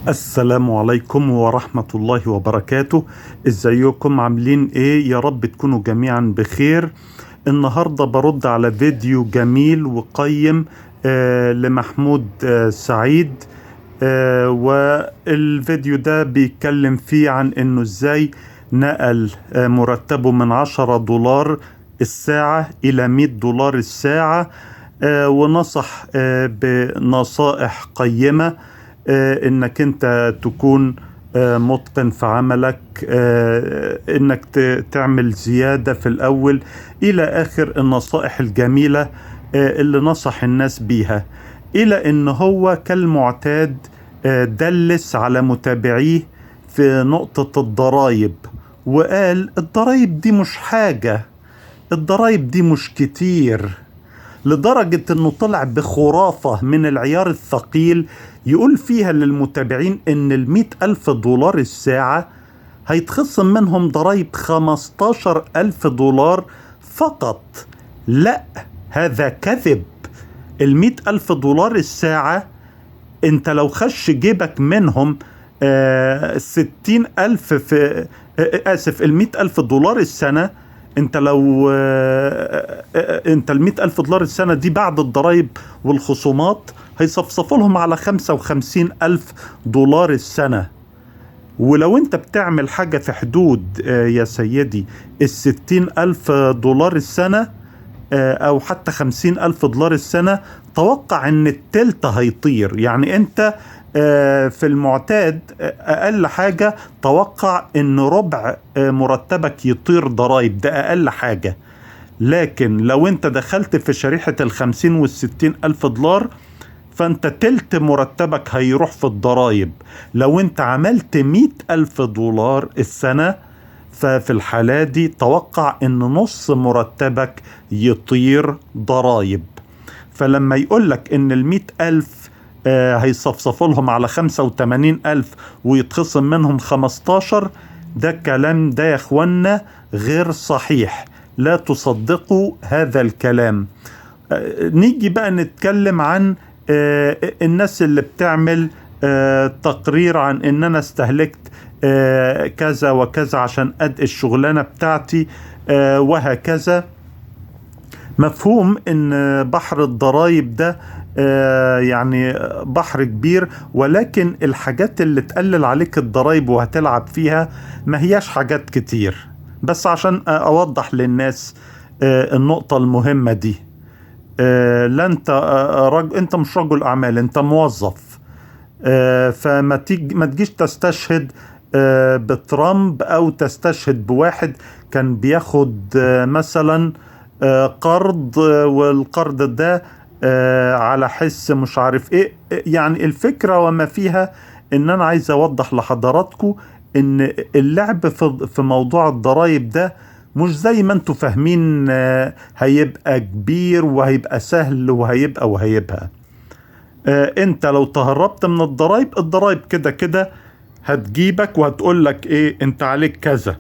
السلام عليكم ورحمة الله وبركاته. ازيكم عاملين ايه؟ يا رب تكونوا جميعا بخير. النهاردة برد على فيديو جميل وقيم لمحمود سعيد. والفيديو ده بيتكلم فيه عن انه ازاي نقل مرتبه من $10 الساعة الى $100 الساعة. ونصح بنصائح قيمة، انك انت تكون متقن في عملك، انك تعمل زيادة في الاول الى اخر النصائح الجميلة اللي نصح الناس بيها. الى ان هو كالمعتاد دلس على متابعيه في نقطة الضرايب، وقال الضرايب دي مش حاجة، الضرايب دي مش كتير، لدرجة انه طلع بخرافة من العيار الثقيل يقول فيها للمتابعين ان $100,000 الساعة هيتخصم منهم ضرائب $15,000 فقط. لا، هذا كذب. $100,000 الساعة انت لو خش جيبك منهم 60,000 في $100,000 السنة، انت لو انت $100,000 السنة دي بعد الضرائب والخصومات هيصفصفوا لهم على $55,000 السنة. ولو انت بتعمل حاجة في حدود يا سيدي $60,000 السنة او حتى $50,000 السنة، توقع ان التلت هيطير. يعني انت في المعتاد اقل حاجة توقع ان ربع مرتبك يطير ضرائب، ده اقل حاجة. لكن لو انت دخلت في شريحة $50,000 و$60,000 فانت تلت مرتبك هيروح في الضرائب. لو انت عملت $100,000 السنة، ففي الحالة دي توقع ان نص مرتبك يطير ضرائب. فلما يقولك ان $100,000 هيصفصفوا لهم على $85,000 ويتخصم منهم 15، ده كلام ده يا اخوانا غير صحيح، لا تصدقوا هذا الكلام. نيجي بقى نتكلم عن الناس اللي بتعمل تقرير عن ان انا استهلكت كذا وكذا عشان ادي الشغلانة بتاعتي وهكذا. مفهوم ان بحر الضرايب ده يعني بحر كبير، ولكن الحاجات اللي تقلل عليك الضرايب وهتلعب فيها ما هياش حاجات كتير. بس عشان اوضح للناس النقطة المهمة دي، لا انت انت مش رجل اعمال، انت موظف. فما ما تجيش تستشهد بترامب او تستشهد بواحد كان بياخد مثلا قرض، والقرض ده على حس مش عارف ايه. يعني الفكرة وما فيها ان انا عايز اوضح لحضراتكم ان اللعب في موضوع الضرايب ده مش زي ما انتوا فاهمين هيبقى كبير وهيبقى سهل وهيبقى انت لو تهربت من الضرايب كده كده هتجيبك وهتقولك ايه، انت عليك كذا،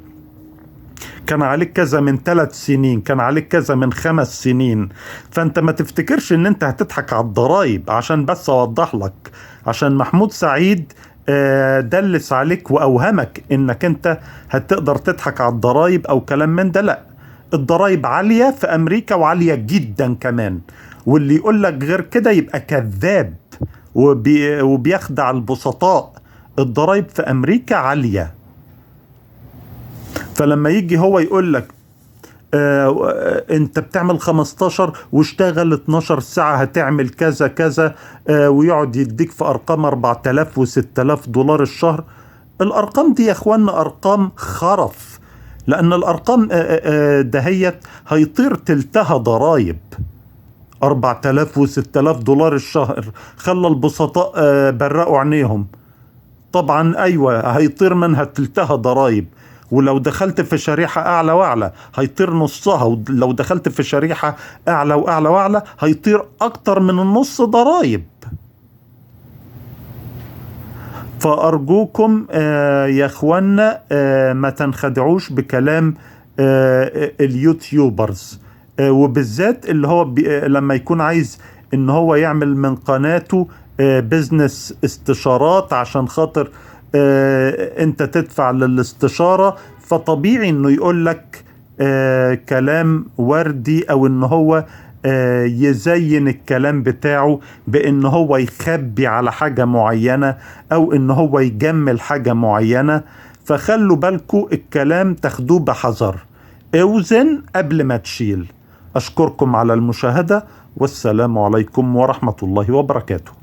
كان عليك كذا من 3 سنين، كان عليك كذا من 5 سنين. فانت ما تفتكرش ان انت هتضحك على الضرايب. عشان بس اوضح لك، عشان محمود سعيد دلس عليك واوهمك انك انت هتقدر تضحك على الضرايب او كلام من ده. لا، الضرايب عالية في امريكا وعالية جدا كمان، واللي يقول لك غير كده يبقى كذاب وبيخدع البسطاء. الضرايب في امريكا عالية. فلما يجي هو يقول لك انت بتعمل 15 واشتغل 12 ساعة هتعمل كذا كذا، ويقعد يديك في ارقام $4,000 و$6,000 الشهر، الارقام دي يا اخوانا ارقام خرف. لان الارقام دهيت هيطير تلتها ضرايب. $4,000 و$6,000 الشهر خلى البسطاء برقوا عينيهم. طبعا ايوه هيطير منها تلتها ضرايب، ولو دخلت في شريحة اعلى واعلى هيطير نصها، ولو دخلت في شريحة اعلى واعلى واعلى هيطير اكتر من النص ضرايب. فارجوكم يا اخوانا ما تنخدعوش بكلام اليوتيوبرز، وبالذات اللي هو لما يكون عايز ان هو يعمل من قناته بزنس استشارات عشان خاطر انت تدفع للاستشارة، فطبيعي انه يقول لك كلام وردي، او ان هو يزين الكلام بتاعه بان هو يخبي على حاجة معينة، او ان هو يجمل حاجة معينة. فخلوا بالكوا الكلام تاخدوه بحذر، اوزن قبل ما تشيل. اشكركم على المشاهدة، والسلام عليكم ورحمة الله وبركاته.